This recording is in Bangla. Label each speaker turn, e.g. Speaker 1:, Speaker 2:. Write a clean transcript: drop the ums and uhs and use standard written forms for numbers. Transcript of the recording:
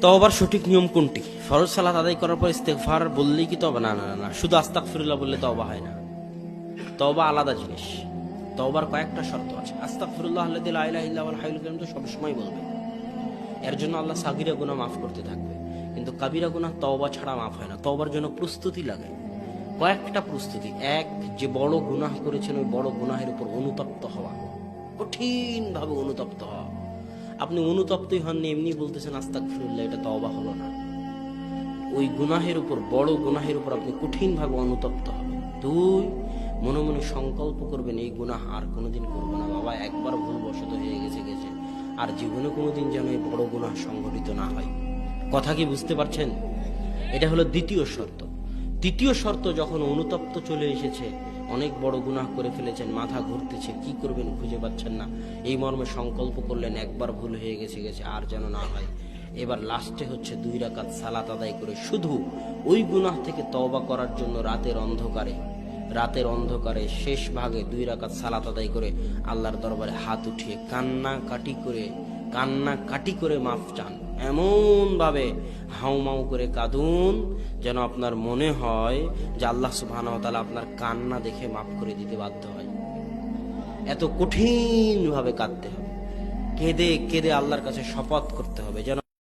Speaker 1: তওবার সঠিক নিয়ম কোনটি? ফরজ সালাত আদায় করার পর ইস্তেগফার বললেই কি তওবা? না না না, শুধু আস্তাগফিরুল্লাহ বললে তওবা হয় না। তওবা আলাদা জিনিস। তওবার কয়েকটা শর্ত আছে। আস্তাগফিরুল্লাহ আল্লাযী লা ইলাহা ইল্লা হুয়াল হাইয়ুল কাইয়্যুম তো সবসময় বলবে, এর জন্য আল্লাহ সাগীরা গুনাহ মাফ করতে থাকবে। কিন্তু কাবীরা গুনাহ তওবা ছাড়া মাফ হয় না। তওবার জন্য প্রস্তুতি লাগে, কয়েকটা প্রস্তুতি। এক, যে বড় গুনাহ করেছেন ওই বড় গুনাহের উপর অনুতপ্ত হওয়া, কঠিন ভাবে অনুতপ্ত হওয়া। আপনি অনুতপ্তই হননি, এমনি বলতেছেন আস্তাগফিরুল্লাহ, এটা তওবা হলো না। ওই গুনাহের উপর, বড় গুনাহের উপর আপনি কঠিন ভাবে অনুতপ্ত হবেন। দুই, মনে মনে সংকল্প করবেন এই গুনাহ আর কোনোদিন করবো না। বাবা, একবার ভুলবশত হয়ে গেছে গেছে, আর জীবনে কোনোদিন যেন এই বড় গুনাহ সংঘটিত না হয়। কথা কি বুঝতে পারছেন? এটা হলো দ্বিতীয় শর্ত। তৃতীয় শর্ত, যখন অনুতপ্ত চলে এসেছে, অনেক বড় গুনাহ করে ফেলেছেন, মাথা ঘুরতেছে, কি করবেন খুঁজে পাচ্ছেন না, এই মর্মে সংকল্প করলেন একবার ভুল হয়ে গেছে গেছে, আর যেন না হয়। এবার লাস্টে হচ্ছে 2 রাকাত সালাত আদায় করে শুধু ওই গুনাহ থেকে তওবা করার জন্য রাতের অন্ধকারে শেষ ভাগে 2 রাকাত সালাত আদায় করে আল্লাহর দরবারে হাত উঠিয়ে কান্নাকাটি করে মাফ চান। এমন ভাবে হাউমাউ করে কাঁদুন যেন আপনার মনে হয় যে আল্লাহ সুবহানাহু ওয়া তাআলা আপনার কান্না দেখে মাফ করে দিতে বাধ্য হয়। এত কঠিন ভাবে কাঁদতে হবে, কেঁদে কেঁদে আল্লাহর কাছে শপথ করতে হবে যেন